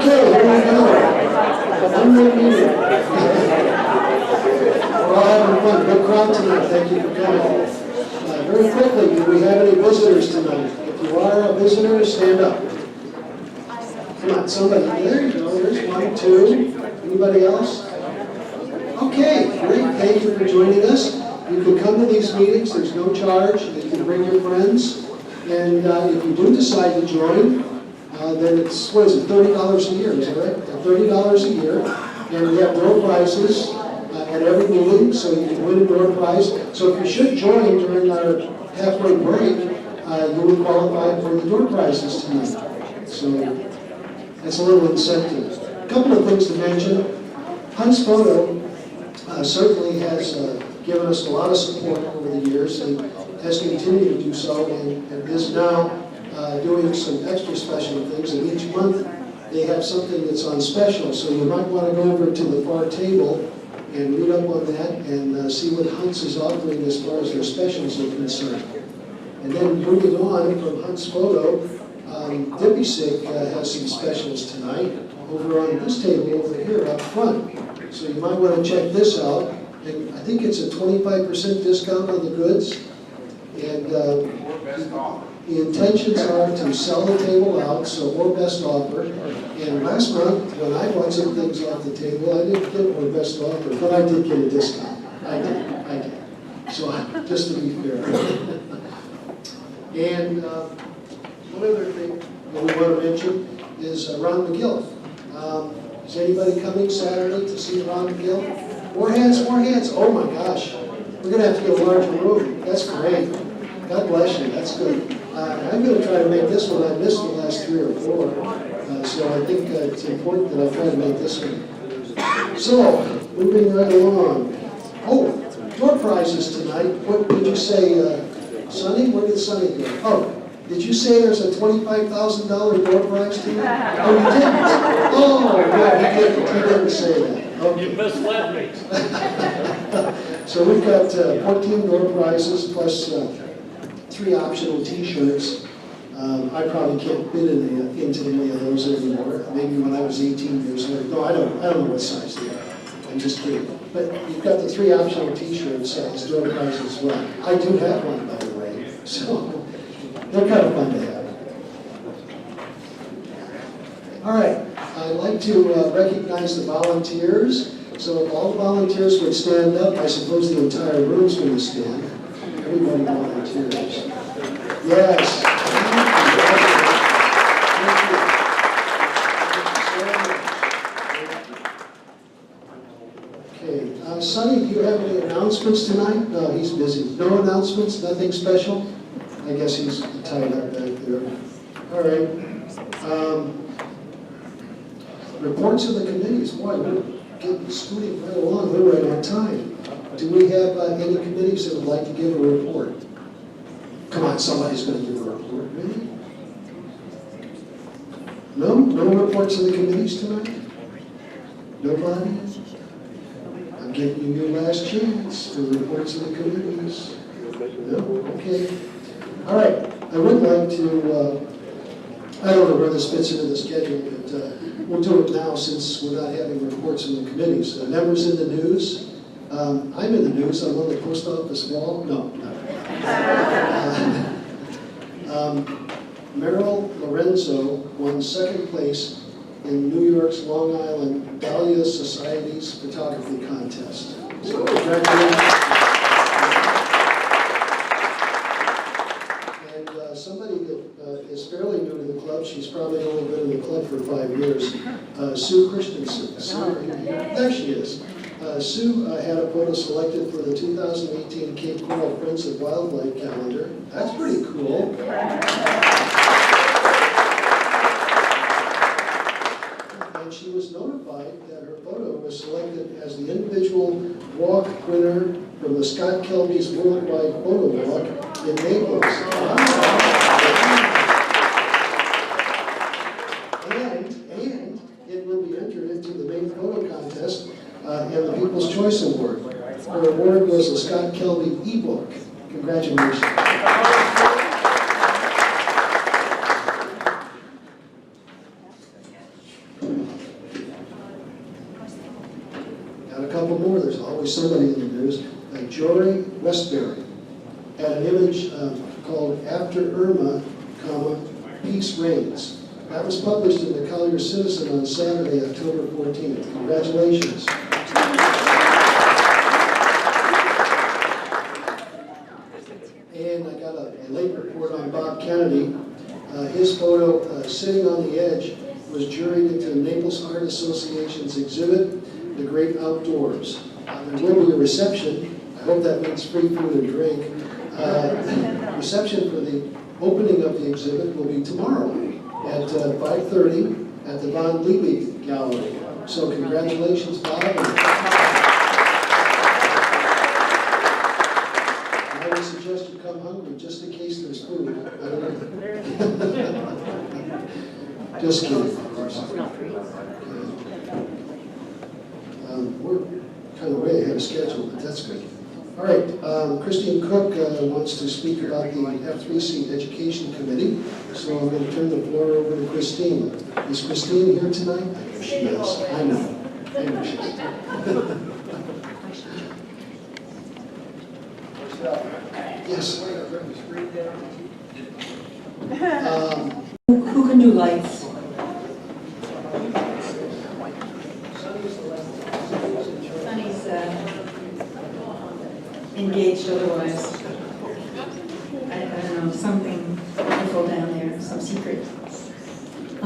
Okay, here we go. One more meeting. We're all having fun. Good crowd tonight. Thank you for coming. Very quickly, do we have any visitors tonight? If you are a visitor, stand up. Come on, somebody. There you go. There's one, two. Anybody else? Okay, great. Thank you for joining us. You can come to these meetings. There's no charge. You can bring your friends. And if you do decide to join, then it's, what is it, $30 a year, is that right? $30 a year. And we have door prizes at every meeting, so you can win a door prize. So if you should join during our halfway break, you will qualify for the door prizes tonight. So that's a little incentive. A couple of things to mention. Hunt's Photo certainly has given us a lot of support over the years and has continued to do so, and is now doing some extra special things. And each month they have something that's on special, so you might want to go over to the far table and read up on that and see what Hunt's is offering as far as their specials are concerned. And then moving on from Hunt's Photo, DPI SIG has some specials tonight over on this table over here up front. So you might want to check this out. And I think it's a 25% discount on the goods. And the intentions are to sell the table out, so more best offer. And last month, when I bought some things off the table, I didn't get more best offer, but I did get a discount. I did. So just to be fair. And one other thing that we want to mention is Ron McGill. Is anybody coming Saturday to see Ron McGill? More hands, more hands. Oh my gosh. We're going to have to get a larger room. That's great. God bless you. That's good. I'm going to try to make this one. I missed the last 3 or 4. So I think it's important that I try to make this one. So, moving right along. Oh, door prizes tonight. What did you say, Sonny? Where did Sonny go? Oh, did you say there's a $25,000 door prize tonight? Oh, you didn't? Oh, no, he didn't say that. Okay. You misled me. So we've got 14 door prizes plus 3 optional T-shirts. I probably can't fit into any of those anymore. Maybe when I was 18 years old. No, I don't know what size they are. I'm just kidding. But you've got the 3 optional T-shirts as door prizes as well. I do have one, by the way. So they're kind of fun to have. All right. I'd like to recognize the volunteers. So if all the volunteers would stand up, I suppose the entire room's going to stand. Everybody volunteers. Yes. Okay. Sonny, do you have any announcements tonight? No, he's busy. No announcements? Nothing special? I guess he's tied up back there. All right. Reports of the committees. Boy, we're getting scooting right along. We're right on time. Do we have any committees that would like to give a report? Come on, somebody's going to give a report. Really? No? No reports of the committees tonight? Nobody? I'm giving you your last chance for reports of the committees. No? Okay. All right. I would like to, I don't know where this fits into the schedule, but we'll do it now since we're not having reports from the committees. Members in the news. I'm in the news. I'm on the post office wall. No. Merrill Lorenzo won 2nd place in New York's Long Island Dahlia Society's photography contest. So congratulations. And somebody that is fairly new to the club, she's probably only been in the club for 5 years, Sue Christensen. There she is. Sue had a photo selected for the 2018 Cape Coral Friends of Wildlife calendar. That's pretty cool. And she was notified that her photo was selected as the individual walk winner from the Scott Kelby's Worldwide Photo Walk in Naples. And it will be entered into the main photo contest and the People's Choice Award. Her award was a Scott Kelby ebook. Congratulations. Jory Westbury, had an image called After Irma, Peace Reigns. That was published in the Collier Citizen on Saturday, October 14th. Congratulations. And I got a late report on Bob Kennedy. His photo, sitting on the edge, was juried into Naples Art Association's exhibit, The Great Outdoors. There will be a reception. I hope that means free food and drink. Reception for the opening of the exhibit will be tomorrow at 5:30 at the Von Liebig Gallery. So congratulations, Bob. I would suggest you come hungry just in case there's food. I don't know. Just kidding, of course. We're kind of way ahead of schedule, but that's good. All right, Christine Cook wants to speak about the F3C Education Committee, so I'm going to turn the floor over to Christine. Is Christine here tonight? I know she is. I know she is. Yes. Who can do lights? Sunny's engaged otherwise. I don't know, something wonderful down there, some secret. A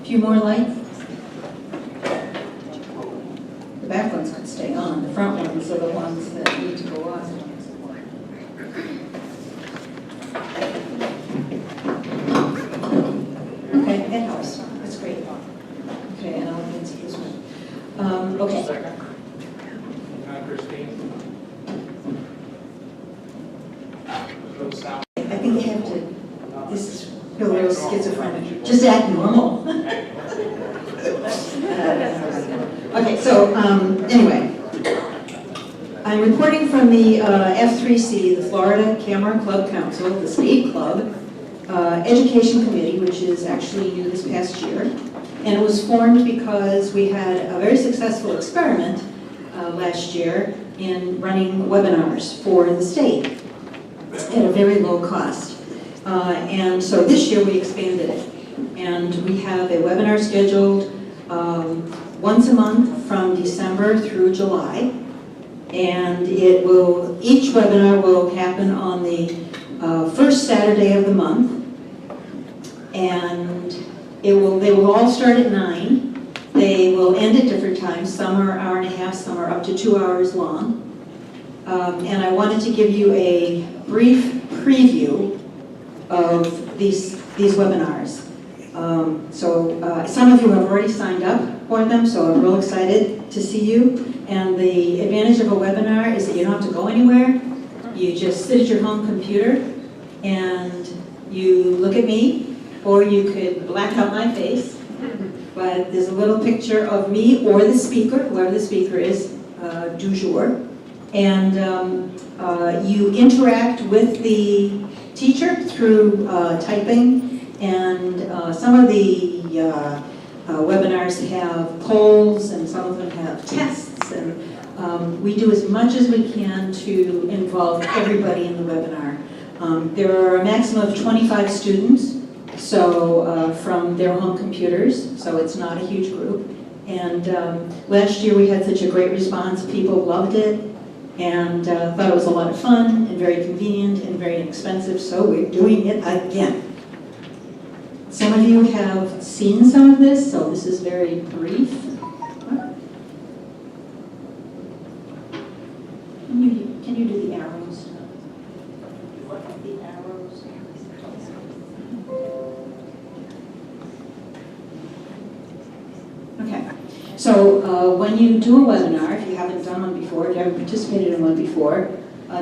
few more lights. The back ones could stay on, the front ones are the ones that need to go on. Okay, that helps. That's great. Okay, and I'll get to this one. Okay. Christine. I think they have to, this is feel a little schizophrenic. Just act normal. Okay, so anyway, I'm reporting from the F3C, the Florida Camera Club Council, the state club, Education Committee, which is actually new this past year. And it was formed because we had a very successful experiment last year in running webinars for the state at a very low cost. And so this year we expanded it. And we have a webinar scheduled once a month from December through July. And each webinar will happen on the first Saturday of the month. And they will all start at 9. They will end at different times. Some are an hour and a half, some are up to 2 hours long. And I wanted to give you a brief preview of these webinars. Some of you have already signed up for them, so I'm real excited to see you. And the advantage of a webinar is that you don't have to go anywhere. You just sit at your home computer and you look at me, or you could black out my face. But there's a little picture of me or the speaker, whoever the speaker is, du jour. And you interact with the teacher through typing, and some of the webinars have polls, and some of them have tests, and we do as much as we can to involve everybody in the webinar. There are a maximum of 25 students, so from their home computers, so it's not a huge group. And last year we had such a great response. People loved it and thought it was a lot of fun and very convenient and very inexpensive, so we're doing it again. Some of you have seen some of this, so this is very brief. Can you do the arrows? The arrows. Okay. So when you do a webinar, if you haven't done one before, if you haven't participated in one before,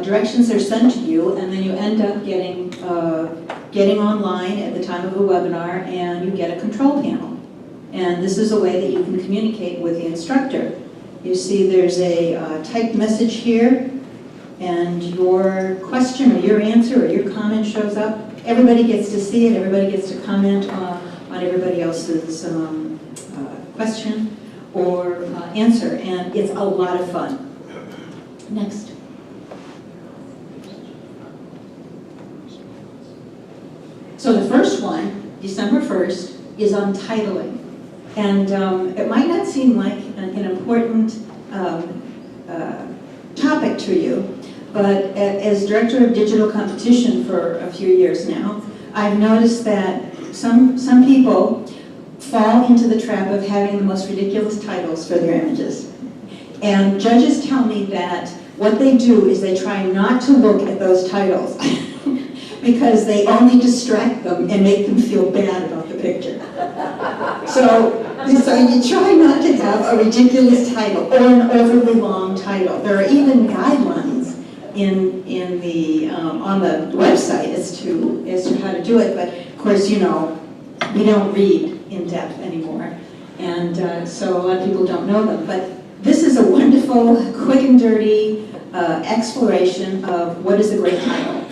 directions are sent to you, and then you end up getting online at the time of the webinar, and you get a control panel. And this is a way that you can communicate with the instructor. You see there's a typed message here, and your question or your answer or your comment shows up. Everybody gets to see it, everybody gets to comment on everybody else's question or answer, and it's a lot of fun. Next. So the first one, December 1st, is on titling. And it might not seem like an important topic to you, but as Director of Digital Competition for a few years now, I've noticed that some people fall into the trap of having the most ridiculous titles for their images. And judges tell me that what they do is they try not to look at those titles because they only distract them and make them feel bad about the picture. So you try not to have a ridiculous title or an overly long title. There are even guidelines in the on the website as to how to do it, but of course, you know, we don't read in depth anymore, and so a lot of people don't know them. But this is a wonderful, quick and dirty exploration of what is a great title,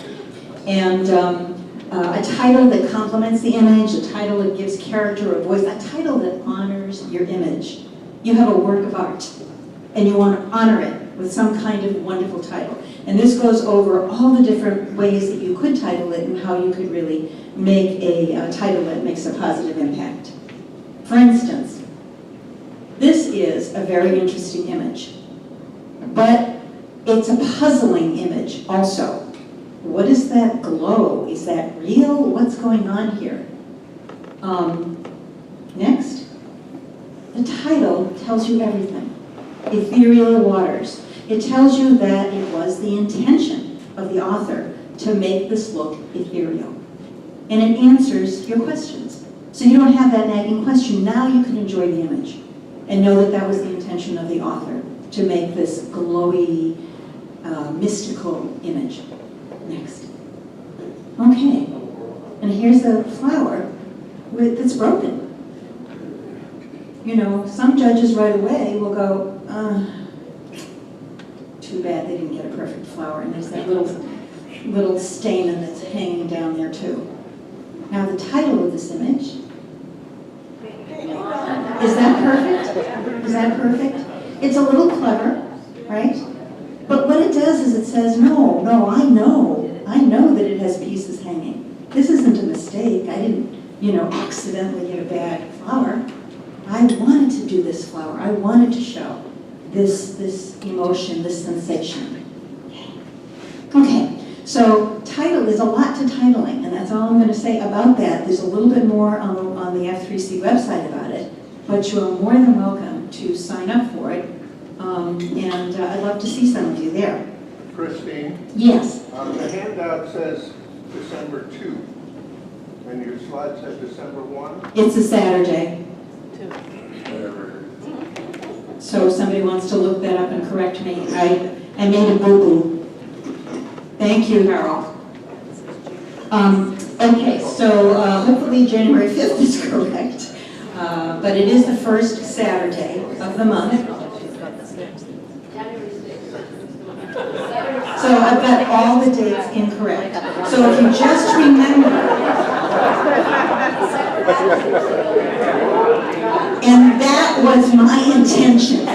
and a title that complements the image, a title that gives character or voice, a title that honors your image. You have a work of art, and you want to honor it with some kind of wonderful title. And this goes over all the different ways that you could title it and how you could really make a title that makes a positive impact. For instance, this is a very interesting image, but it's a puzzling image also. What is that glow? Is that real? What's going on here? Next, the title tells you everything. Ethereal Waters. It tells you that it was the intention of the author to make this look ethereal. And it answers your questions. So you don't have that nagging question. Now you can enjoy the image and know that that was the intention of the author, to make this glowy, mystical image. Next. Okay. And here's the flower that's broken. You know, some judges right away will go, too bad they didn't get a perfect flower. And there's that little stain that's hanging down there too. Now the title of this image, is that perfect? Is that perfect? It's a little clever, right? But what it does is it says, no, I know that it has pieces hanging. This isn't a mistake. I didn't, accidentally get a bad flower. I wanted to do this flower. I wanted to show this emotion, this sensation. Okay, so title, there's a lot to titling, and that's all I'm going to say about that. There's a little bit more on the F3C website about it, but you're more than welcome to sign up for it, and I'd love to see some of you there. Christine? Yes? The handout says December 2, and your slide said December 1? It's a Saturday. So if somebody wants to look that up and correct me, I made a boo-boo. Thank you, Harold. Okay, so hopefully January 5th is correct, but it is the first Saturday of the month. So I've got all the dates incorrect. So if you just remember, and that was my intention.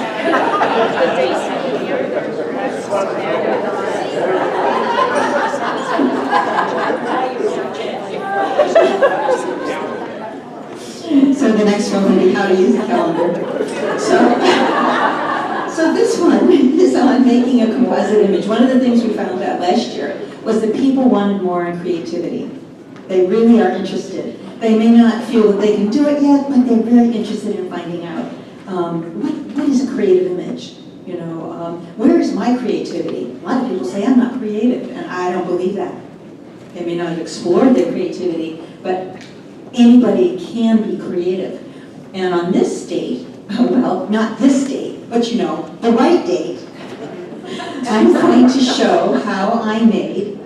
So the next one will be how to use a calendar. So this one is on making a composite image. One of the things we found out last year was that people wanted more on creativity. They really are interested. They may not feel that they can do it yet, but they're very interested in finding out what is a creative image? Where is my creativity? A lot of people say, I'm not creative, and I don't believe that. They may not have explored their creativity, but anybody can be creative. And on this date, well, not this date, but the right date, I'm going to show how I made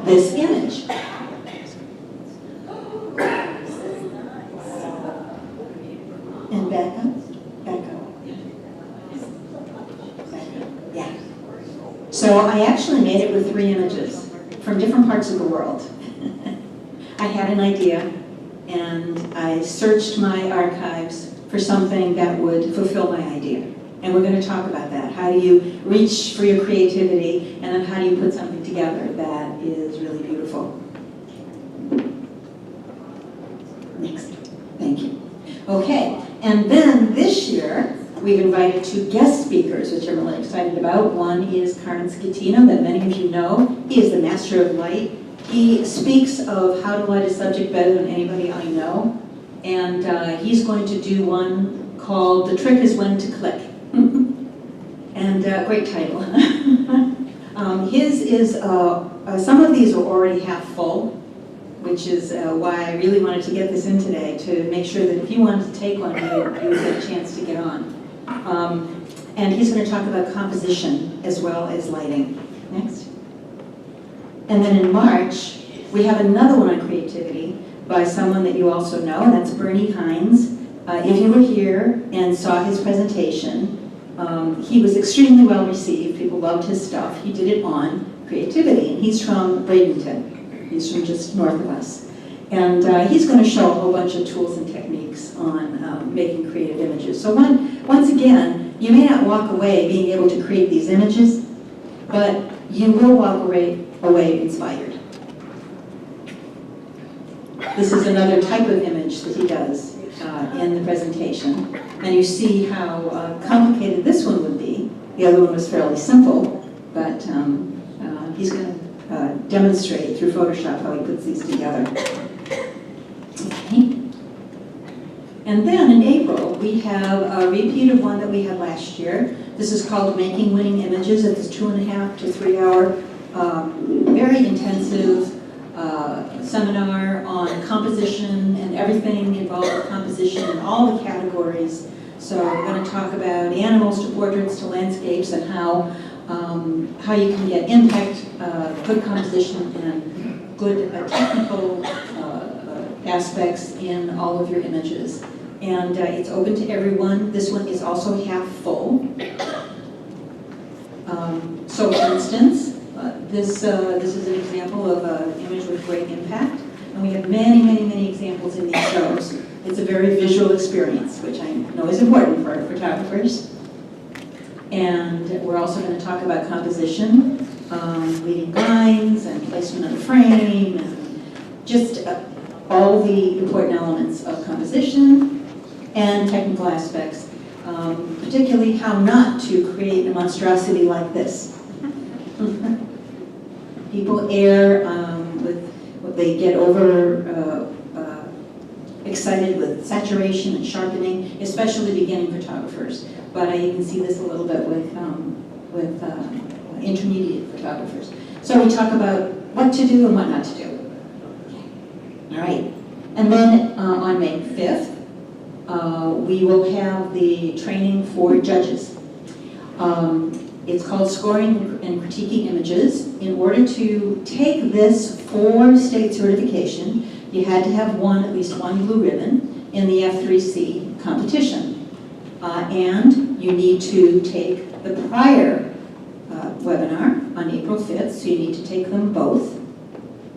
this image. And back up. Yeah. So I actually made it with 3 images from different parts of the world. I had an idea, and I searched my archives for something that would fulfill my idea. And we're going to talk about that. how do you reach for your creativity, and then how do you put something together that is really beautiful. Next. Thank you. Okay, and then this year, we've invited 2 guest speakers, which I'm really excited about. One is Karan Scatino, that many of you know. He is the master of light. He speaks of how to light a subject better than anybody I know. And he's going to do one called The Trick is When to Click. And great title. His is, some of these are already half full, which is why I really wanted to get this in today, to make sure that if you wanted to take one, you would get a chance to get on. And he's going to talk about composition as well as lighting. Next. And then in March, we have another one on creativity by someone that you also know, and that's Bernie Hines. If you were here and saw his presentation, he was extremely well received. People loved his stuff. He did it on creativity, and he's from Bradenton. He's from just north of us. And he's going to show a whole bunch of tools and techniques on making creative images. So once again, you may not walk away being able to create these images, but you will walk away inspired. This is another type of image that he does in the presentation. And you see how complicated this one would be. The other one was fairly simple, but he's going to demonstrate through Photoshop how he puts these together. Okay. And then in April, we have a repeat of one that we had last year. This is called Making Winning Images. It's a 2.5 to 3 hour, very intensive seminar on composition and everything involved with composition in all the categories. So we're going to talk about animals to portraits to landscapes and how you can get impact, good composition, and good technical aspects in all of your images. And it's open to everyone. This one is also half full. So for instance, this is an example of an image with great impact. And we have many, many, many examples in these shows. It's a very visual experience, which I know is important for photographers. And we're also going to talk about composition, leading lines and placement of the frame, and just all the important elements of composition and technical aspects, particularly how not to create a monstrosity like this. People err with what they get over excited with saturation and sharpening, especially beginning photographers. But I even see this a little bit with intermediate photographers. So we talk about what to do and what not to do. All right. And then on May 5th, we will have the training for judges. It's called Scoring and Critiquing Images. In order to take this for state certification, you had to have at least one blue ribbon in the F3C competition. And you need to take the prior webinar on April 5th, so you need to take them both.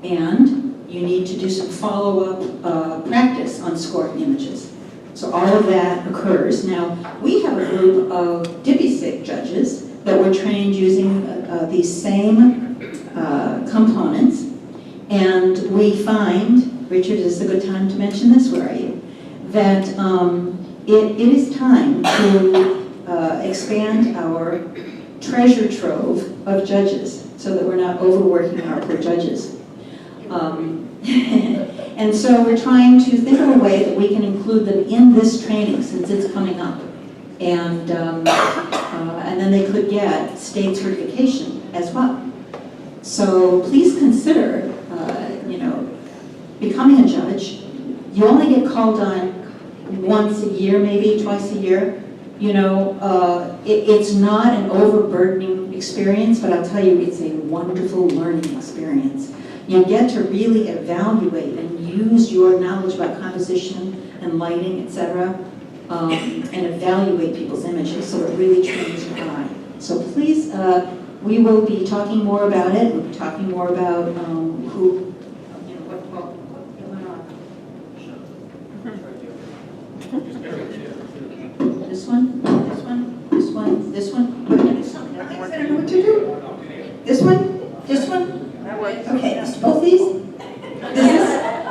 And you need to do some follow-up practice on scoring images. So all of that occurs. Now, we have a group of DPI SIG judges that were trained using these same components. And we find, Richard, is this a good time to mention this? Where are you? That it is time to expand our treasure trove of judges so that we're not overworking our poor judges. And so we're trying to think of a way that we can include them in this training since it's coming up. And then they could get state certification as well. So please consider, becoming a judge. You only get called on once a year, maybe twice a year. It's not an overburdening experience, but I'll tell you, it's a wonderful learning experience. You get to really evaluate and use your knowledge about composition and lighting, etc., and evaluate people's images, so it really trains your eye. So please, we will be talking more about it. We'll be talking more about this one, this one, this one, this one. This one? This one? Okay, both these?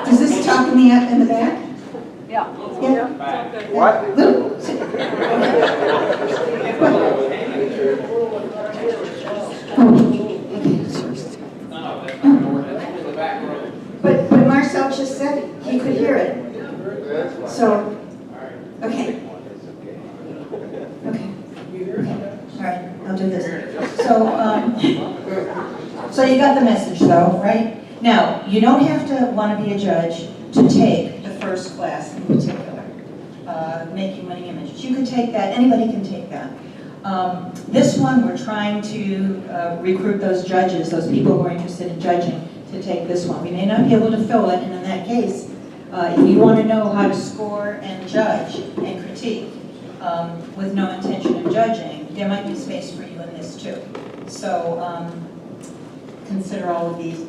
Does this talk in the back? Yeah. Yeah? What? Little? But Marcel just said he could hear it. So, okay. Okay. All right, I'll do this. So you got the message though, right? Now, you don't have to want to be a judge to take the first class in particular, making winning images. You could take that, anybody can take that. This one, we're trying to recruit those judges, those people who are interested in judging, to take this one. We may not be able to fill it, and in that case, if you want to know how to score and judge and critique with no intention of judging, there might be space for you in this too. So consider all of these.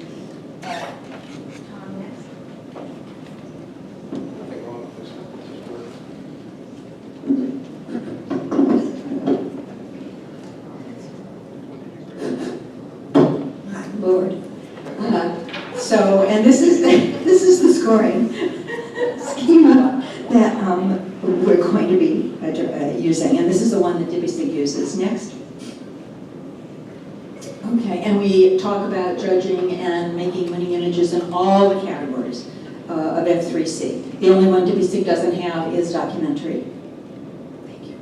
Lord. So, and this is the scoring schema that we're going to be using, and this is the one that DPI SIG uses. Next. Okay, and we talk about judging and making winning images in all the categories of F3C. The only one DPI SIG doesn't have is documentary. Thank you.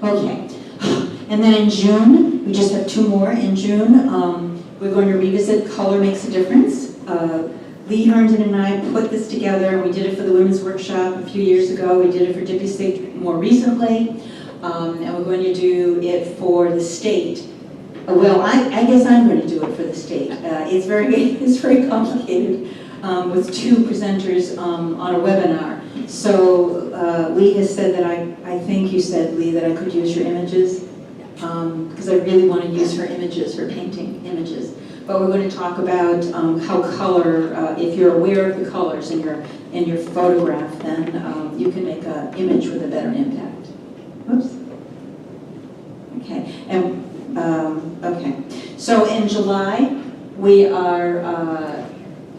Okay, and then in June, we just have 2 more. In June, we're going to revisit Color Makes a Difference. Lee Herndon and I put this together. We did it for the Women's Workshop a few years ago. We did it for DPI SIG more recently. And we're going to do it for the state. Well, I guess I'm going to do it for the state. It's very complicated with 2 presenters on a webinar. So Lee has said that I think you said, Lee, that I could use your images. Because I really want to use her images, her painting images. But we're going to talk about how color, if you're aware of the colors in your photograph, then you can make an image with a better impact. Whoops. Okay, and okay. So in July, we are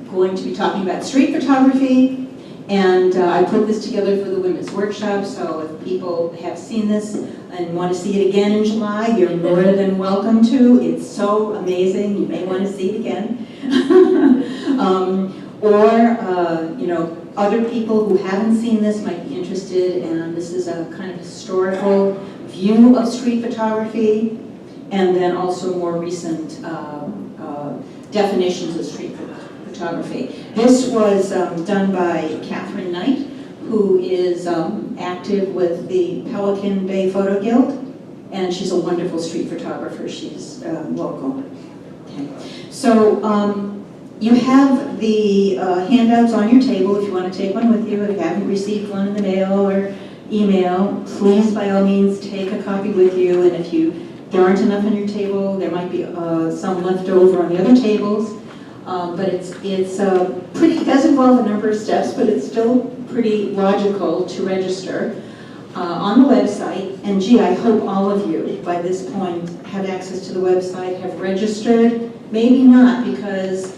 going to be talking about street photography. And I put this together for the Women's Workshop, so if people have seen this and want to see it again in July, you're more than welcome to. It's so amazing, you may want to see it again. You know, other people who haven't seen this might be interested, and this is a kind of historical view of street photography, and then also more recent definitions of street photography. This was done by Catherine Knight, who is active with the Pelican Bay Photo Guild, and she's a wonderful street photographer. She's local. Okay. So you have the handouts on your table if you want to take one with you. If you haven't received one in the mail or email, please by all means take a copy with you, and if there aren't enough on your table, there might be some left over on the other tables. But it does involve a number of steps, but it's still pretty logical to register on the website. And gee, I hope all of you by this point have access to the website, have registered. Maybe not, because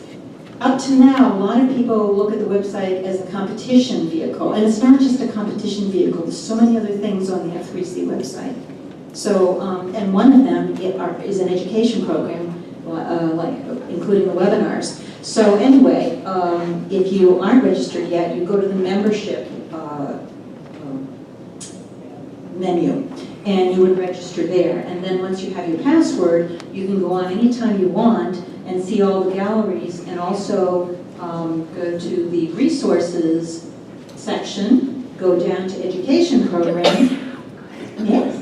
up to now, a lot of people look at the website as a competition vehicle. And it's not just a competition vehicle. There's so many other things on the F3C website. So, and one of them is an education program, including the webinars. So anyway, if you aren't registered yet, you go to the membership menu, and you would register there. And then once you have your password, you can go on anytime you want and see all the galleries, and also go to the resources section, go down to education program. Yes.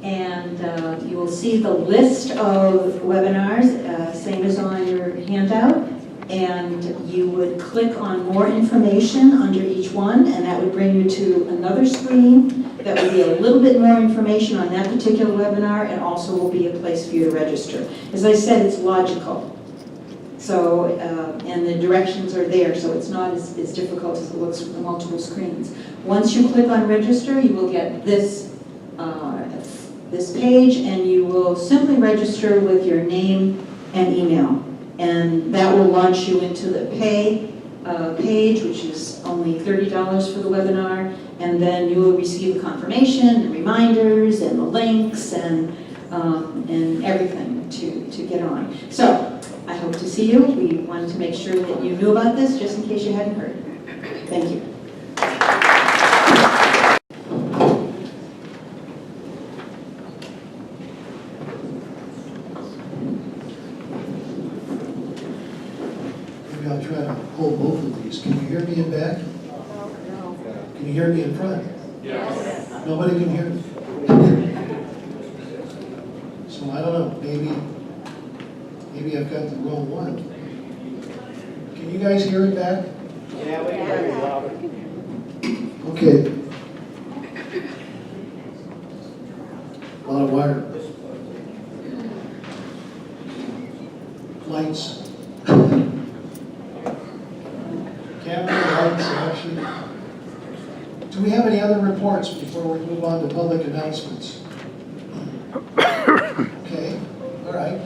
And you will see the list of webinars, same as on your handout, and you would click on more information under each one, and that would bring you to another screen that would be a little bit more information on that particular webinar, and also will be a place for you to register. As I said, it's logical. So, and the directions are there, so it's not as difficult as it looks with the multiple screens. Once you click on register, you will get this this page, and you will simply register with your name and email. And that will launch you into the pay page, which is only $30 for the webinar, and then you will receive a confirmation and reminders and the links and everything to get on. So I hope to see you. We wanted to make sure that you knew about this, just in case you hadn't heard. Thank you. Maybe I'll try to hold both of these. Can you hear me in back? Can you hear me in front? Yes. Nobody can hear me? So I don't know, maybe I've got the wrong one. Can you guys hear it back? Yeah, we can hear you louder. Okay. A lot of wire. Lights. Camera, lights, actually. Do we have any other reports before we move on to public announcements? Okay, all right.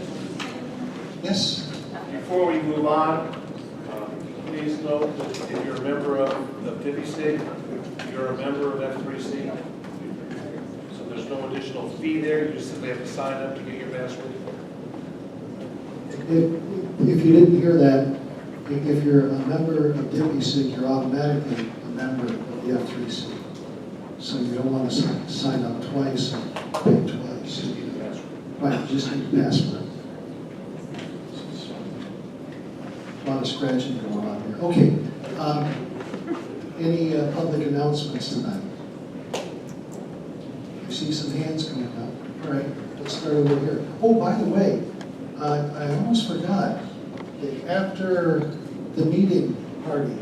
Yes? Before we move on, please note that if you're a member of the DPI SIG, you're a member of F3C. So there's no additional fee there, you just simply have to sign up to get your password. If you didn't hear that, if you're a member of DPI SIG, you're automatically a member of the F3C. So you don't want to sign up twice and pay twice. Right, just need a password. A lot of scratching going on here. Okay, any public announcements tonight? I see some hands coming up. All right, let's start over here. Oh, by the way, I almost forgot that after the meeting party,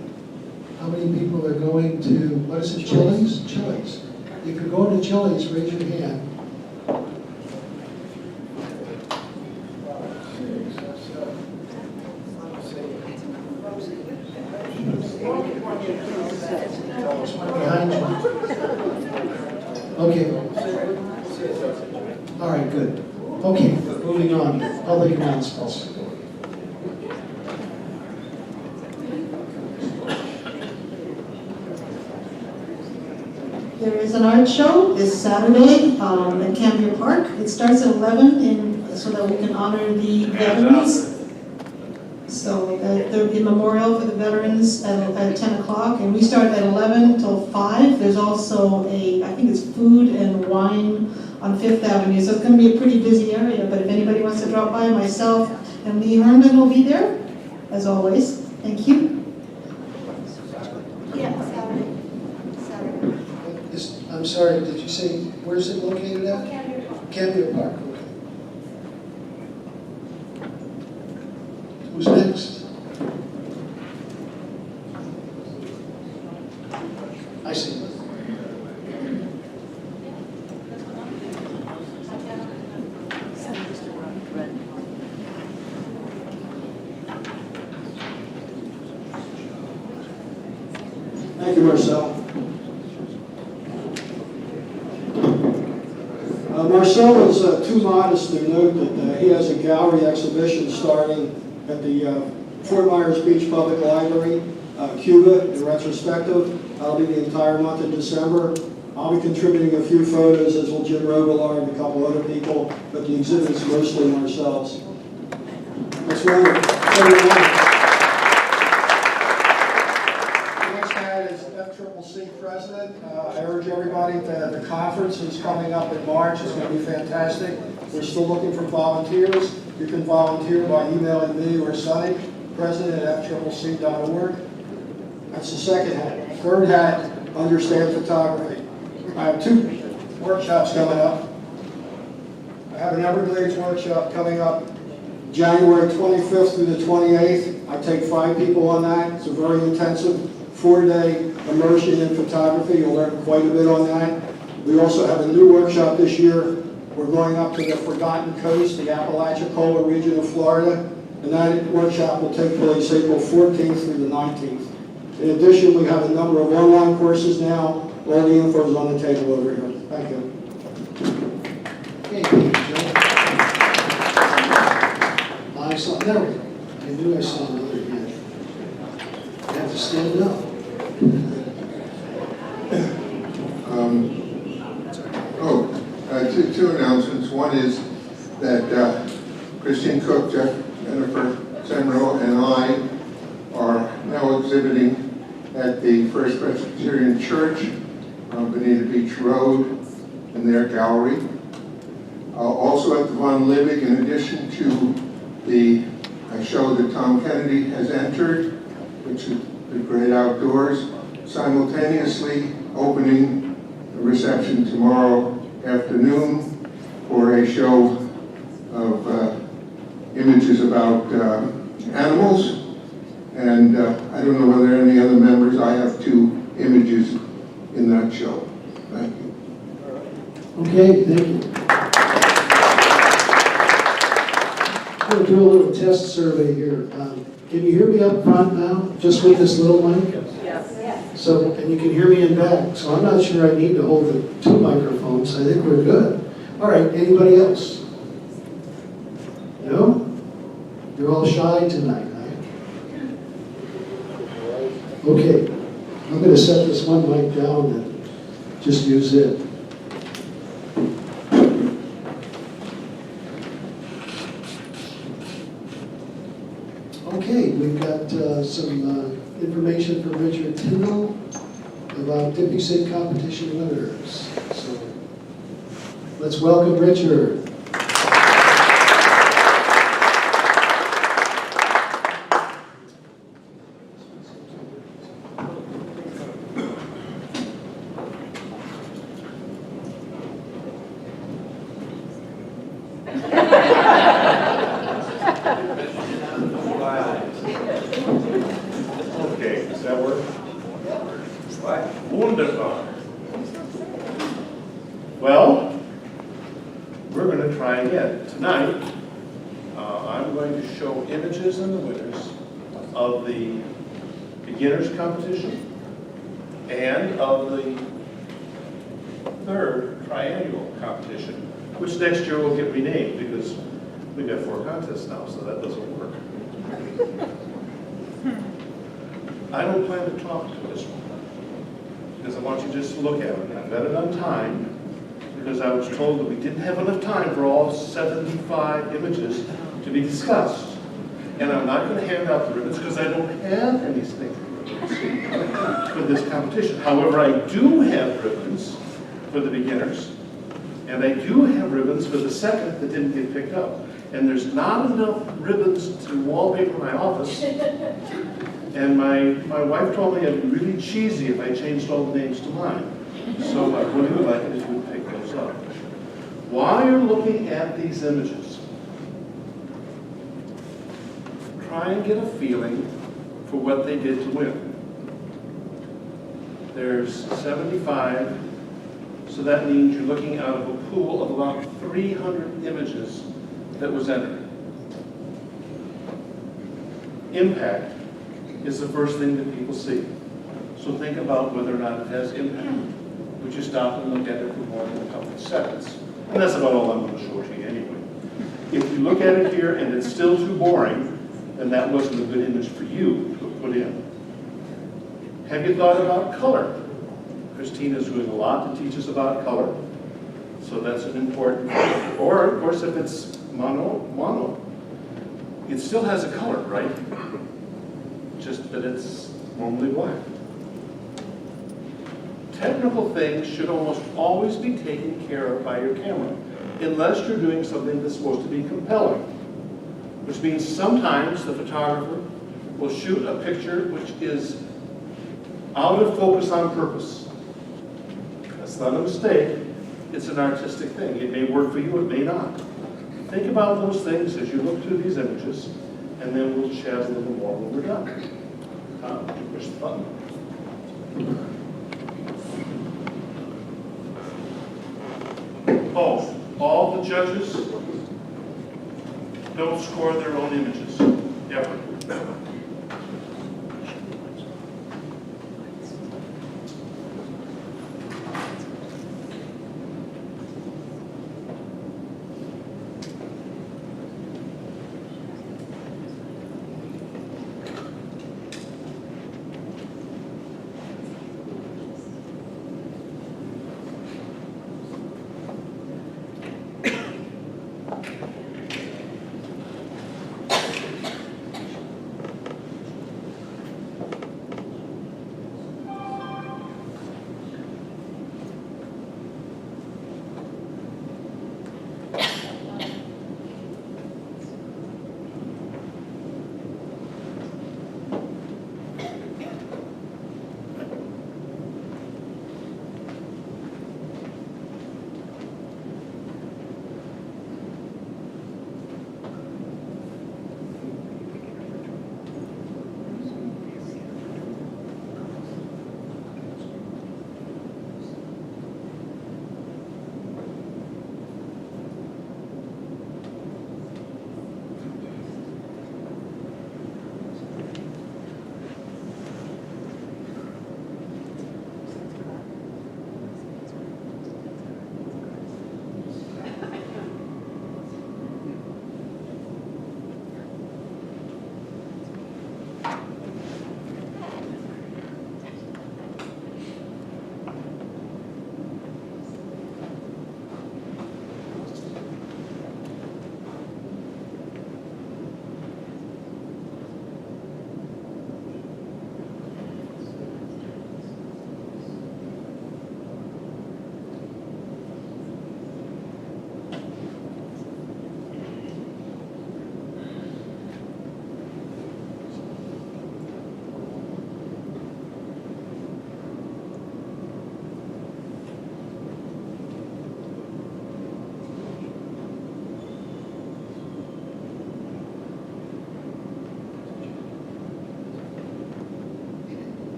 how many people are going to, what is it, Chili's? Chili's. If you're going to Chili's, raise your hand. Behind you. Okay. All right, good. Okay, moving on. Public announcements. There is an art show this Saturday at Campion Park. It starts at 11 so that we can honor the veterans. So there'll be a memorial for the veterans at 10 o'clock, and we start at 11 till 5. There's also I think it's food and wine on 5th Avenue, so it's going to be a pretty busy area, but if anybody wants to drop by, myself and Lee Herndon will be there, as always. Thank you. I'm sorry, did you say, where's it located at? Campion Park, okay. Who's next? I see. Thank you, Marcel. Marcel is too modest to note that he has a gallery exhibition starting at the Fort Myers Beach Public Library, Cuba, in retrospective. That'll be the entire month of December. I'll be contributing a few photos, as will Jim Robillard and a couple other people, but the exhibit's mostly Marcel's. That's wonderful. FCCC president. I urge everybody that the conference is coming up in March. It's going to be fantastic. We're still looking for volunteers. You can volunteer by emailing me or Sonny, president@FCCC.org. That's the second hat. Third hat, understand photography. I have 2 workshops coming up. I have an Everglades workshop coming up January 25th through the 28th. I take 5 people on that. It's a very intensive 4-day immersion in photography. You'll learn quite a bit on that. We also have a new workshop this year. We're going up to the Forgotten Coast, the Apalachicola region of Florida, and that workshop will take place April 14th through the 19th. In addition, we have a number of online courses now. All the info is on the table over here. Thank you. there we go. I knew I saw another hand. You have to stand up. Two announcements. One is that Christine Cook, Jennifer Semro, and I are now exhibiting at the First Presbyterian Church on Bonita Beach Road in their gallery. Also at the Von Liebig, in addition to the show that Tom Kennedy has entered, which is the Great Outdoors, simultaneously opening the reception tomorrow afternoon for a show of images about animals. And I don't know whether any other members, I have 2 images in that show. Thank you. Okay, thank you. I'm going to do a little test survey here. Can you hear me up front now, just with this little mic? Yes. So, and you can hear me in back, so I'm not sure I need to hold the 2 microphones. I think we're good. All right, anybody else? No? You're all shy tonight, right? Okay, I'm going to set this one mic down and just use it. Okay, we've got some information from Richard Tyndall about DPI SIG competition winners. So let's welcome Richard. Okay, does that work? Wonderful. Well, we're going to try again. Tonight, I'm going to show images and the winners of the beginners competition and of the 3rd triannual competition, which next year will get renamed because we've got 4 contests now, so that doesn't work. I don't plan to talk to this one because I want you just to look at it. I've got it on time because I was told that we didn't have enough time for all 75 images to be discussed. And I'm not going to hand out the ribbons because I don't have anything for this competition. However, I do have ribbons for the beginners, and I do have ribbons for the 2nd that didn't get picked up. And there's not enough ribbons to wallpaper my office. And my wife told me I'd be really cheesy if I changed all the names to mine. So what we would like is you would pick those up. While you're looking at these images, try and get a feeling for what they did to win. There's 75, so that means you're looking out of a pool of about 300 images that was entered. Impact is the first thing that people see. So think about whether or not it has impact. Would you stop and look at it for more than a couple of seconds? And that's about all I'm going to show to you anyway. If you look at it here and it's still too boring, then that wasn't a good image for you to put in. Have you thought about color? Christina's doing a lot to teach us about color. So that's an important thing. Or, of course, if it's mono, it still has a color, right? Just that it's normally black. Technical things should almost always be taken care of by your camera, unless you're doing something that's supposed to be compelling, which means sometimes the photographer will shoot a picture which is out of focus on purpose. That's not a mistake, it's an artistic thing. It may work for you, it may not. Think about those things as you look through these images, and then we'll chat a little more when we're done. Push the button. Oh, all the judges don't score their own images, ever.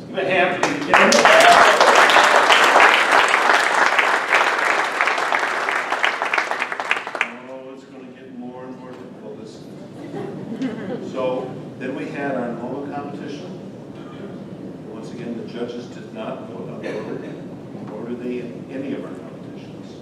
Give a hand for these kids. Oh, it's going to get more and more difficult. So then we had our NOVA competition. Once again, the judges did not vote on order, nor do they in any of our competitions.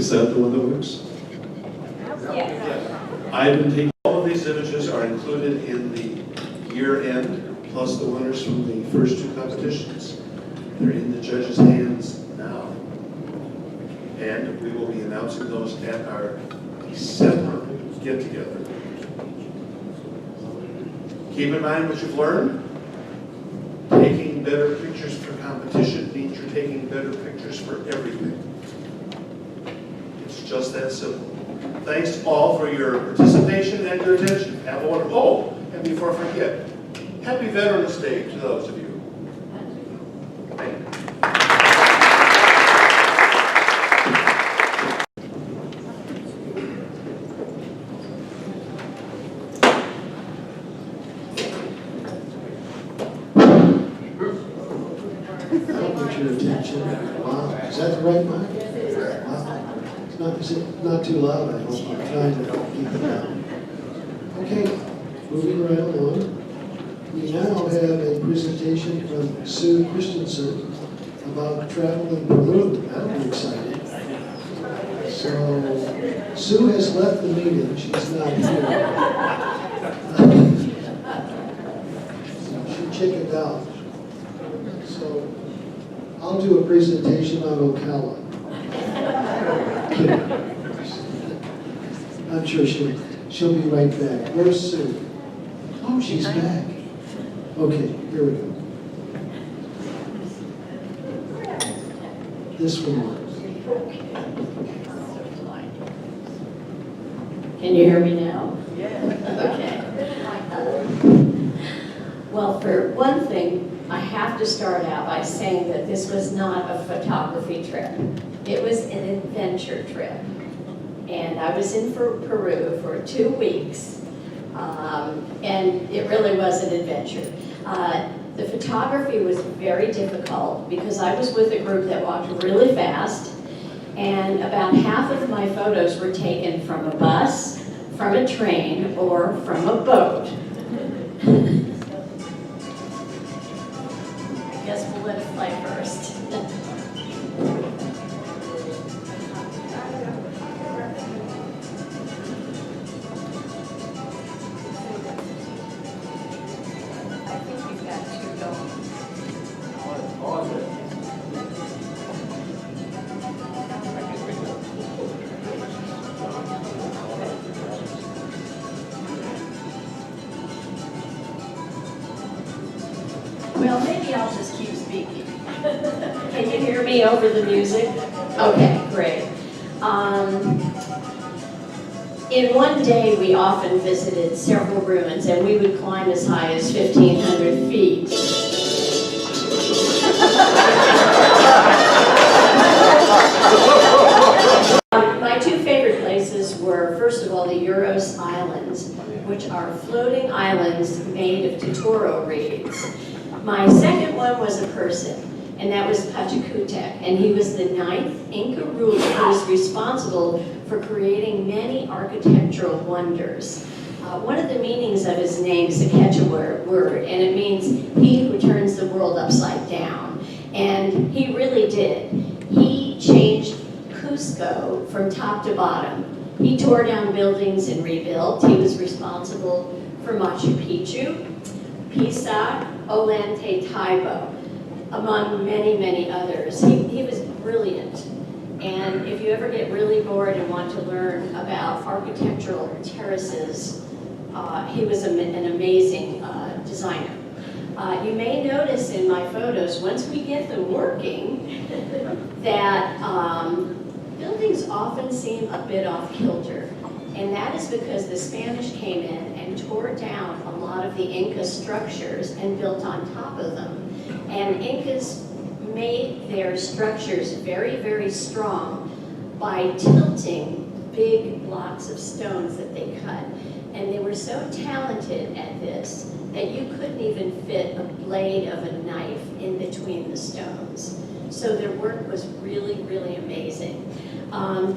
Is that the one that works? I've been taking, all of these images are included in the year end, plus the winners from the first two competitions. They're in the judges' hands now. And we will be announcing those at our December get-together. Keep in mind what you've learned. Taking better pictures for competition means you're taking better pictures for everything. It's just that simple. Thanks all for your participation and your attention. Have a wonderful, oh, and before I forget, happy Veterans Day to those of you. Thank you. I'll get your attention. Wow, is that the right mic? Wow. Is it not too loud? I hope. I'm trying to keep it down. Okay, moving right along. We now have a presentation from Sue Christensen about travel in Peru. That'll be exciting. So, Sue has left the meeting. She's not here. She chickened out. So, I'll do a presentation on Ocala. I'm sure she'll be right back. Where's Sue? Oh, she's back. Okay, here we go. This one works. Can you hear me now? Okay. Well, for one thing, I have to start out by saying that this was not a photography trip. It was an adventure trip. And I was in Peru for 2 weeks, and it really was an adventure. The photography was very difficult because I was with a group that walked really fast, and about half of my photos were taken from a bus, from a train, or from a boat. I guess we'll let it fly first. I think we've got 2 going. Well, maybe I'll just keep speaking. Can you hear me over the music? Okay, great. In one day, we often visited several ruins, and we would climb as high as 1,500 feet. My 2 favorite places were, first of all, the Uros Islands, which are floating islands made of totoro reeds. My second one was a person, and that was Pachacutec, and he was the 9th Inca ruler who was responsible for creating many architectural wonders. One of the meanings of his name is a Quechua word, and it means he who turns the world upside down. And he really did. He changed Cusco from top to bottom. He tore down buildings and rebuilt. He was responsible for Machu Picchu, Pisa, Ollantaytambo, among many, many others. He was brilliant. And if you ever get really bored and want to learn about architectural terraces, he was an amazing designer. You may notice in my photos, once we get them working, that buildings often seem a bit off kilter. And that is because the Spanish came in and tore down a lot of the Inca structures and built on top of them. And Incas made their structures very, very strong by tilting big blocks of stones that they cut. And they were so talented at this that you couldn't even fit a blade of a knife in between the stones. So their work was really, really amazing.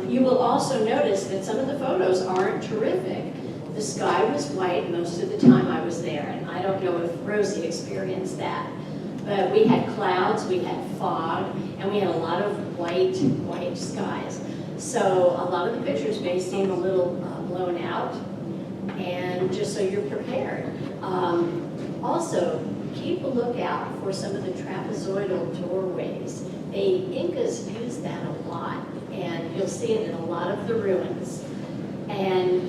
You will also notice that some of the photos aren't terrific. The sky was white most of the time I was there, and I don't know if Rosie experienced that. But we had clouds, we had fog, and we had a lot of white skies. So a lot of the pictures may seem a little blown out, and just so you're prepared. Also, keep a lookout for some of the trapezoidal doorways. The Incas used that a lot, and you'll see it in a lot of the ruins. And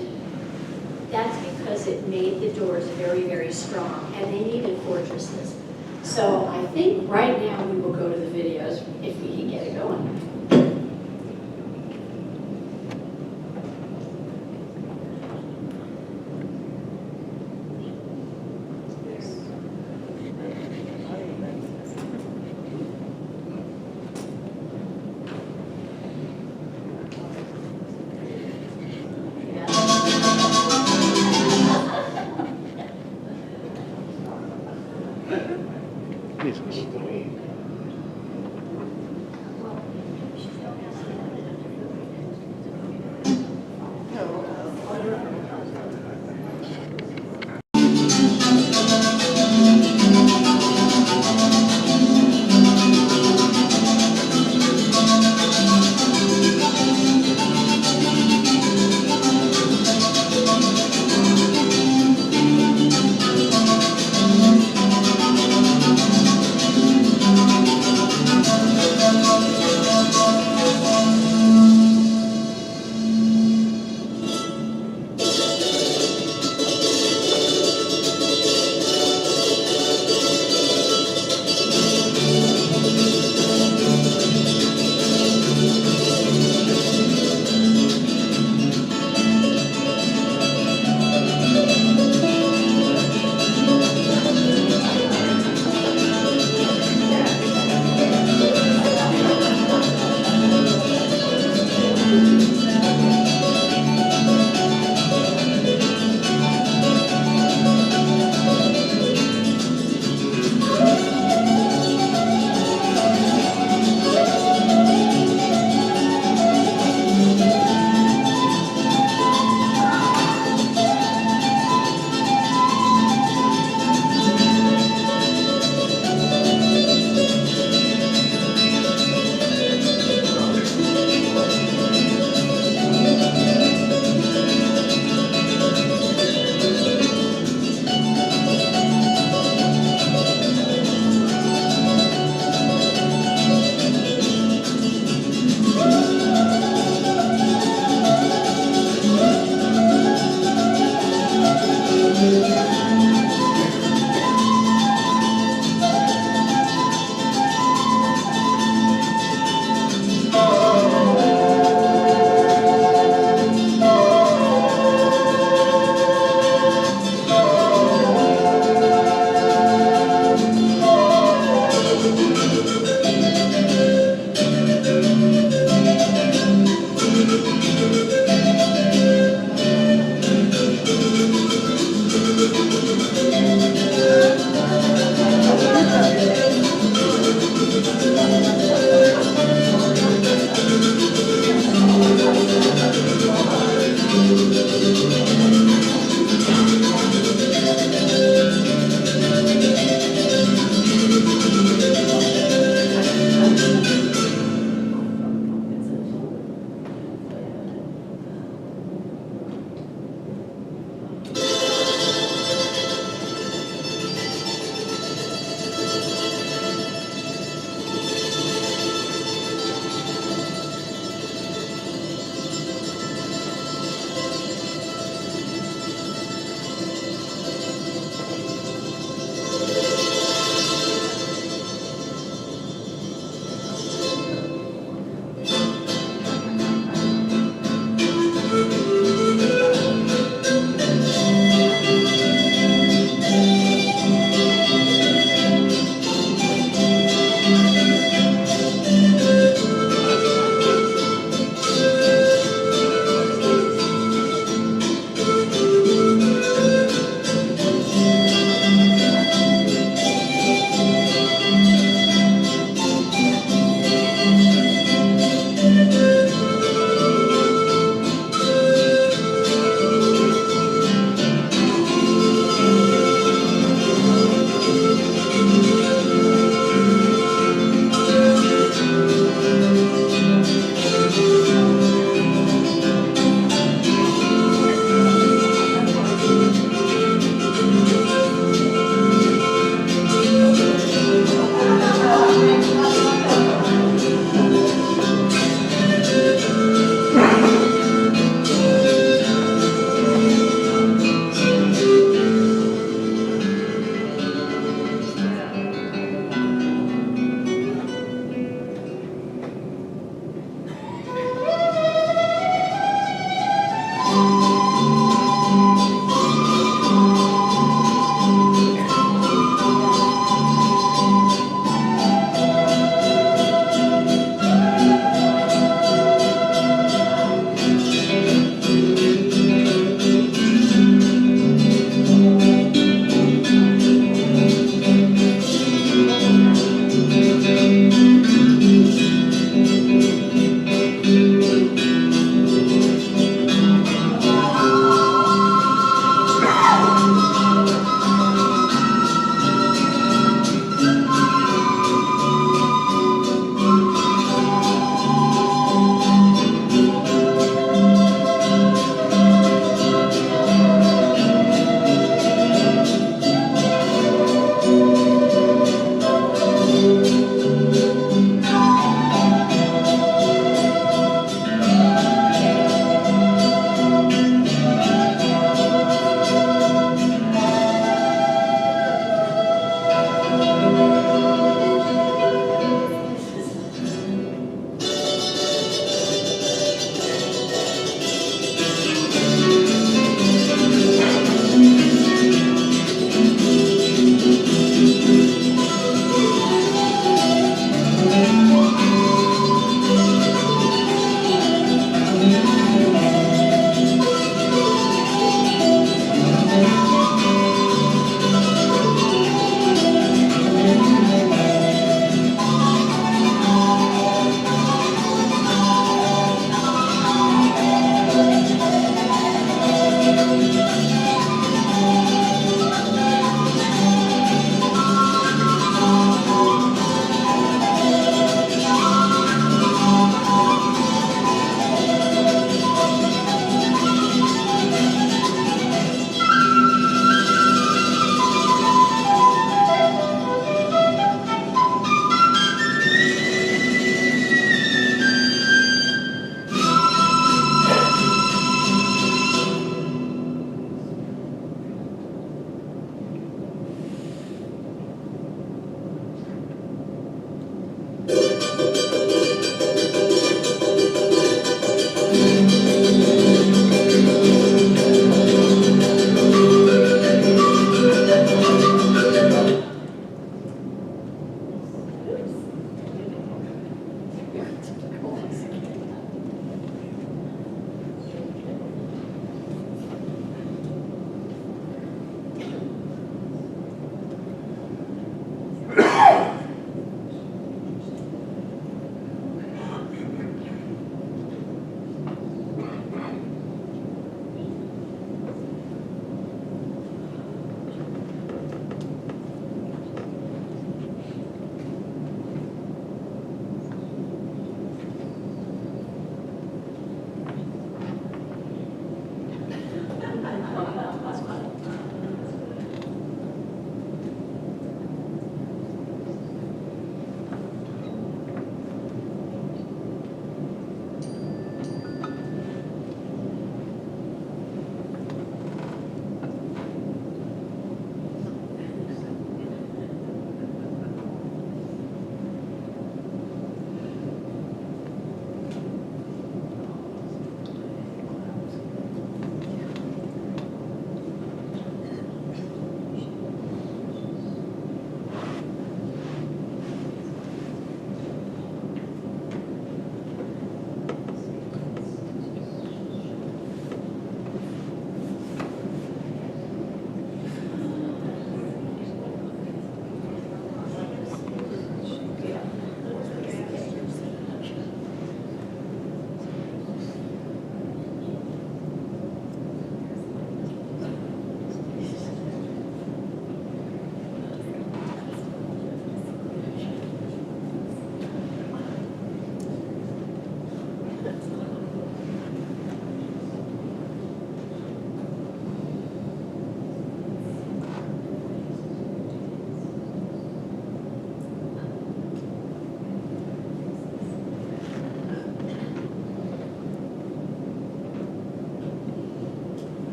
that's because it made the doors very, very strong, and they needed fortresses. So I think right now we will go to the videos if we can get it going.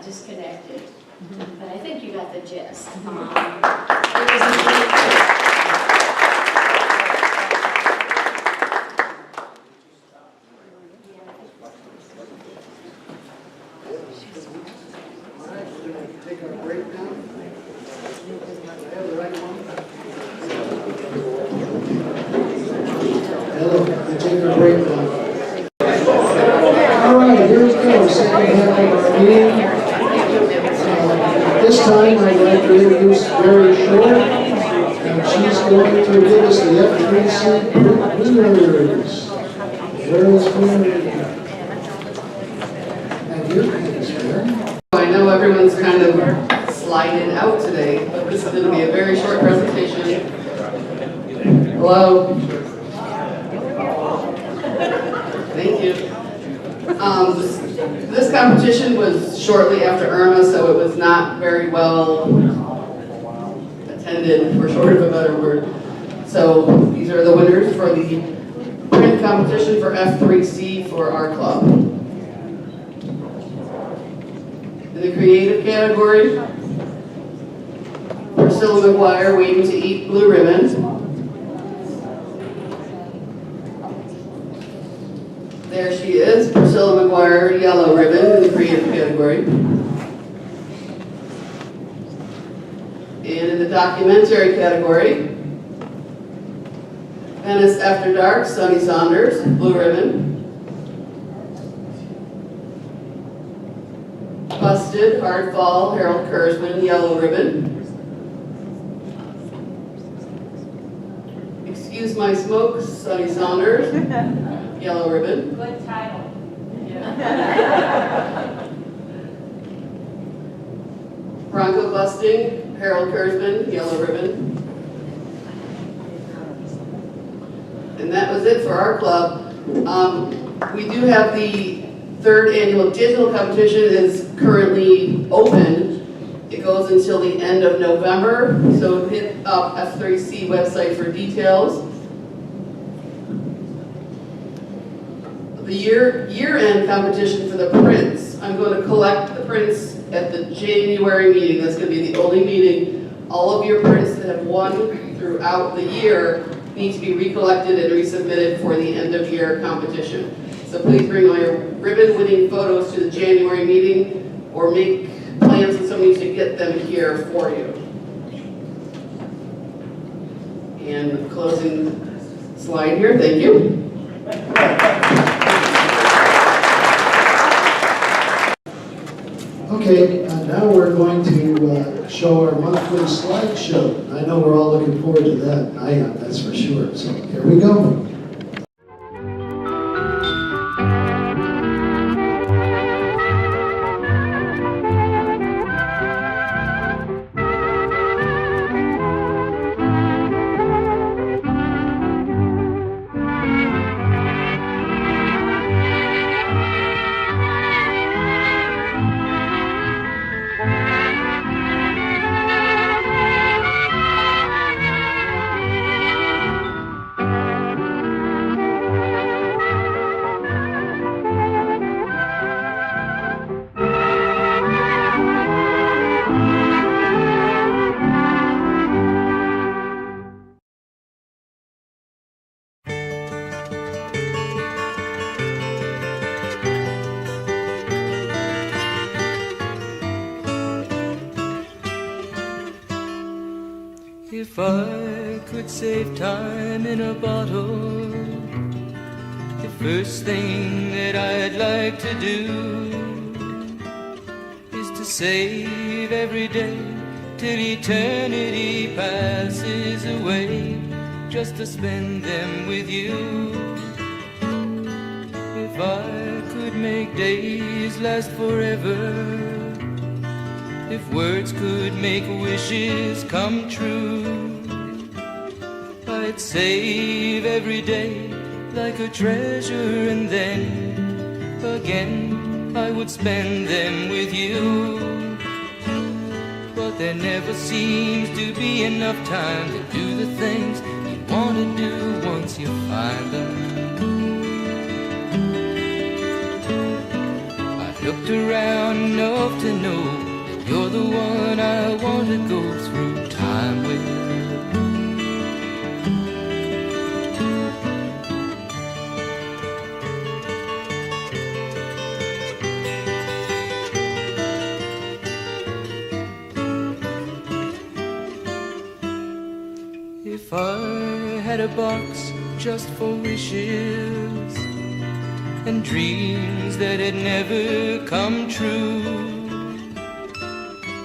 disconnected, but I think you got the gist. It was a great trip. All right, we're going to take our break now. I have the right one. Hello, we take our break now. All right, here we go, second half of our meeting. This time I'd like to introduce Mary Short, and she's going to give us the F3C winners. Where is Mary? And here is Mary. I know everyone's kind of sliding out today, but this is going to be a very short presentation. Hello? Thank you. This competition was shortly after Irma, so it was not very well attended, for short of a better word. So these are the winners for the print competition for F3C for our club. In the creative category, Priscilla McGuire, Waiting to Eat Blue Ribbon. There she is, Priscilla McGuire, yellow ribbon in the creative category. And in the documentary category, Venice After Dark, Sunny Saunders, blue ribbon. Busted, Hard Fall, Harold Kurzman, yellow ribbon. Excuse My Smoke, Sunny Saunders, yellow ribbon. Good title. Bronco Busting, Harold Kurzman, yellow ribbon. And that was it for our club. We do have the third annual digital competition is currently open. It goes until the end of November, so hit up F3C website for details. The year-end competition for the prints, I'm going to collect the prints at the January meeting. That's going to be the only meeting. All of your prints that have won throughout the year need to be recollected and resubmitted for the end of year competition. So please bring all your ribbon-winning photos to the January meeting or make plans with somebody to get them here for you. And closing slide here, thank you. Okay, now we're going to show our monthly slideshow. I know we're all looking forward to that. I am, that's for sure. So here we go. If I could save time in a bottle, the first thing that I'd like to do is to save every day till eternity passes away, just to spend them with you. If I could make days last forever, if words could make wishes come true, I'd save every day like a treasure, and then again I would spend them with you. But there never seems to be enough time to do the things you want to do once you find them. I've looked around enough to know you're the one I want to go through time with. If I had a box just for wishes and dreams that had never come true,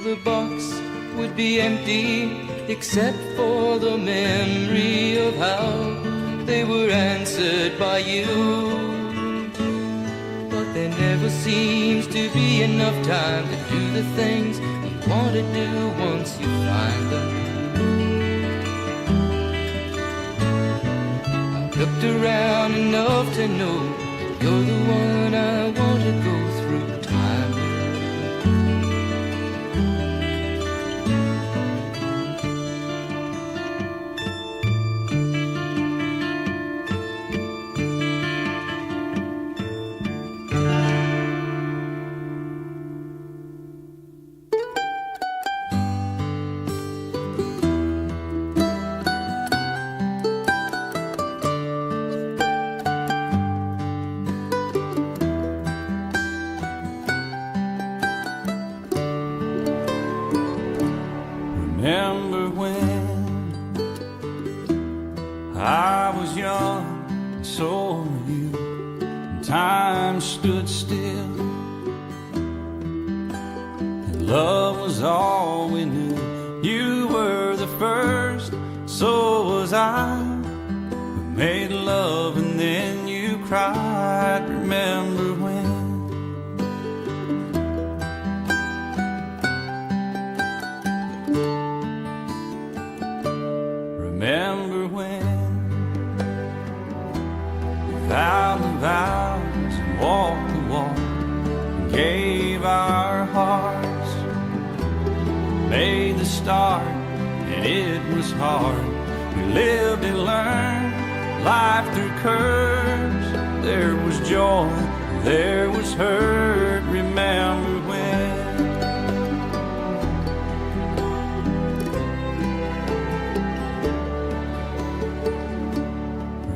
the box would be empty except for the memory of how they were answered by you. But there never seems to be enough time to do the things you want to do once you find them. I've looked around enough to know you're the one I want to go through time with. I was young, and so were you. And time stood still, and love was all we knew. You were the first, so was I. We made love and then you cried. Remember when? Remember when we vowed the vows and walked the walk and gave our hearts, made the start and it was hard. We lived and learned life through curves. There was joy, there was hurt. Remember when?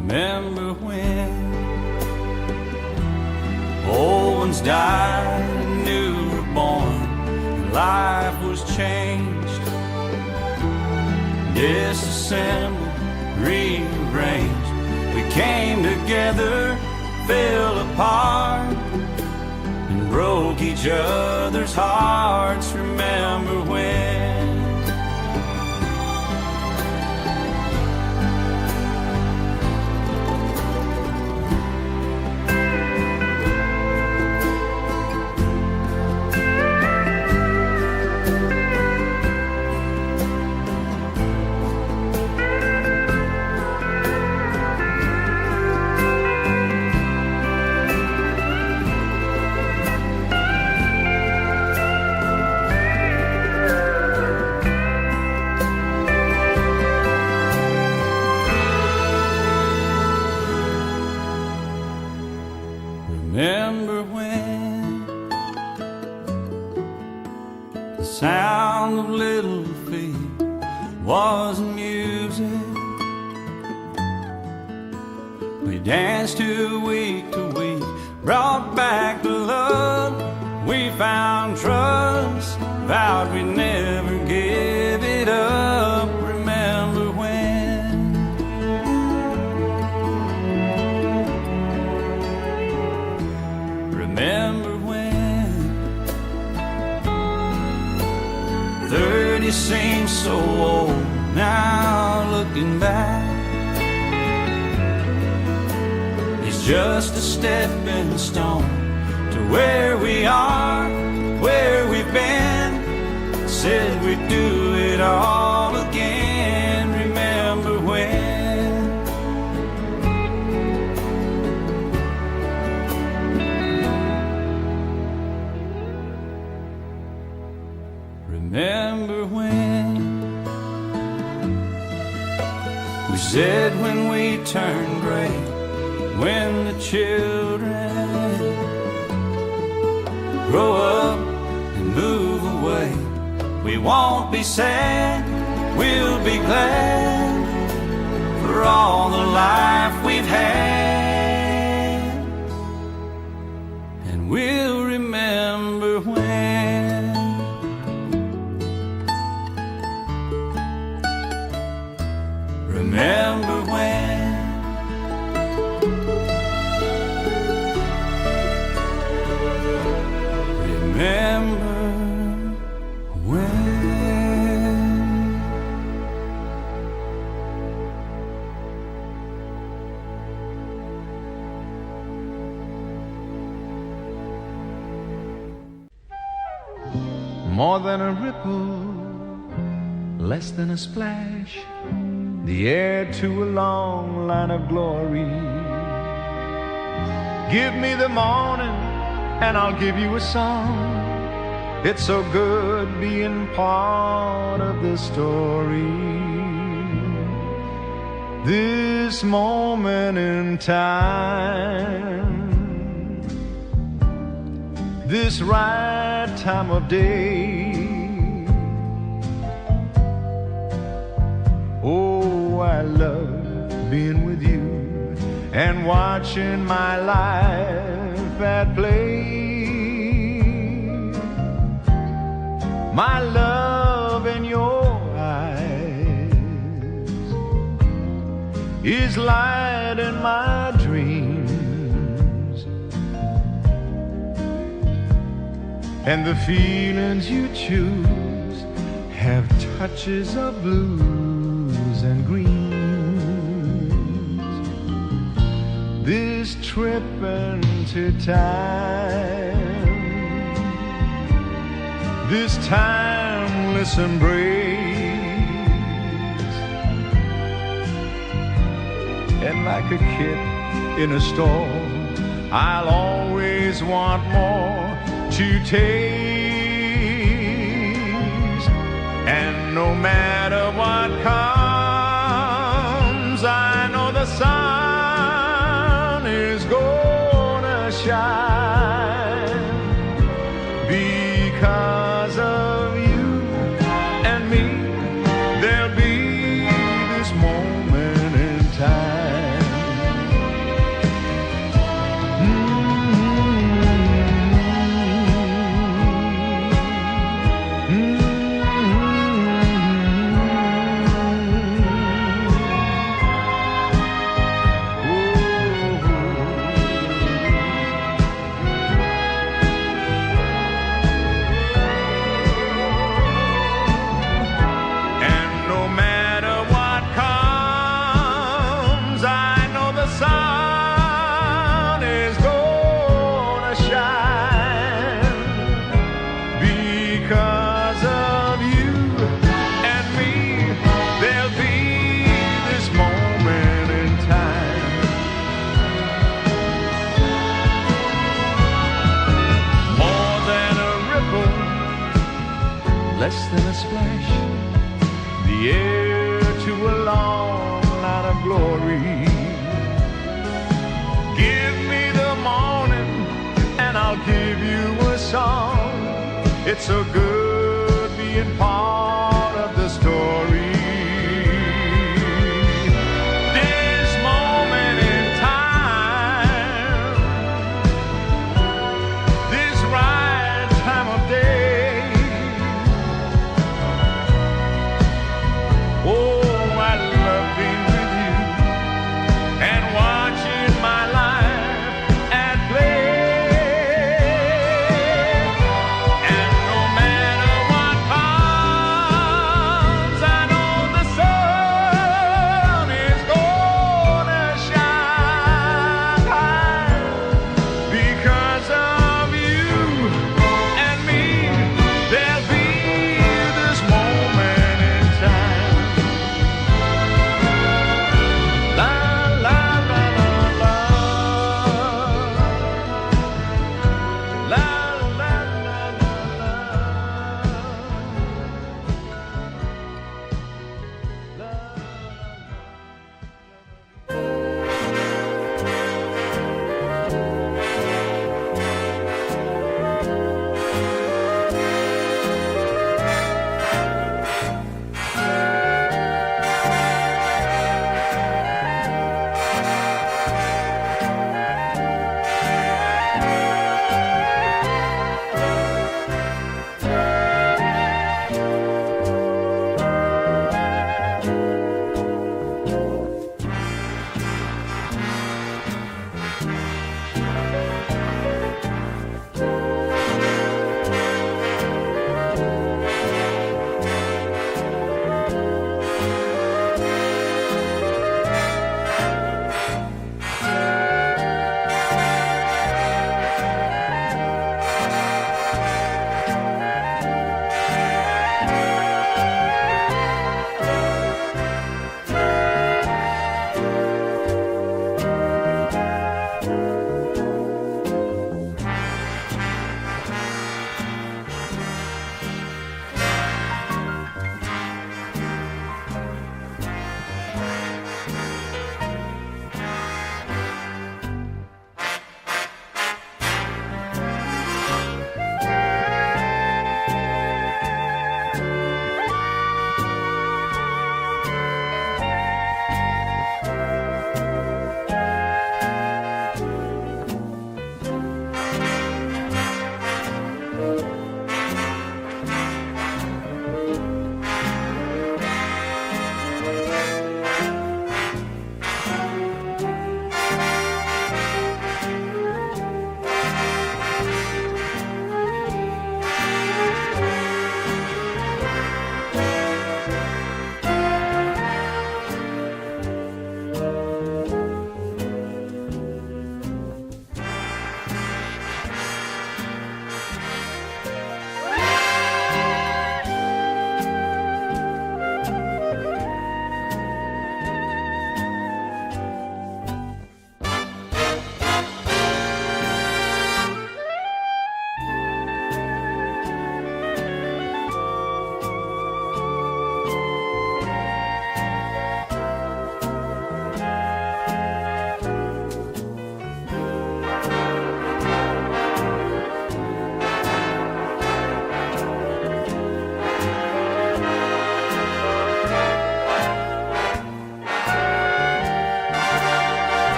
Remember when old ones died and new were born, and life was changed, disassembled, rearranged. We came together, fell apart, and broke each other's hearts. Remember when? Remember when the sound of little feet was music? We danced to week, brought back the love. We found trust, vowed we'd never give it up. Remember when? Remember when 30 seems so old now, looking back. It's just a stepping stone to where we are, where we've been. Said we'd do it all again. Remember when? Remember when we said when we turn gray, when the children grow up and move away, we won't be sad, we'll be glad for all the life we've had, and we'll remember when. Remember when? Remember when? More than a ripple, less than a splash, the heir to a long line of glory. Give me the morning and I'll give you a song. It's so good being part of the story. This moment in time, this right time of day. Oh, I love being with you and watching my life at play. My love in your eyes is light in my dreams, and the feelings you choose have touches of blues and greens. This trip into time, this timeless embrace, and like a kid in a store, I'll always want more to taste. And no matter what comes, I know the sun is gonna shine, because of you and me. There'll be this moment in time. Less than a splash, the air to a long line of glory. Give me the morning and I'll give you a song. It's so good being part of the story. This moment in time, this right time of day, no matter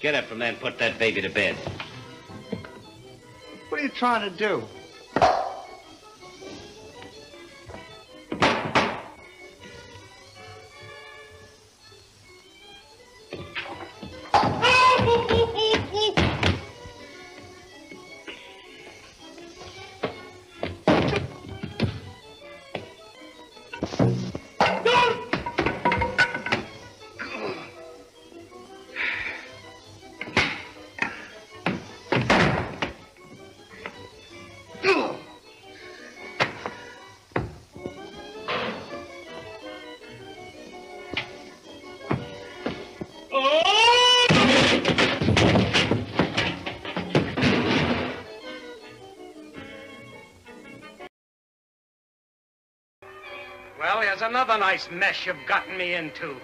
Get up from there and put that baby to bed. What are you trying to do? Well, here's another nice mess you've gotten me into.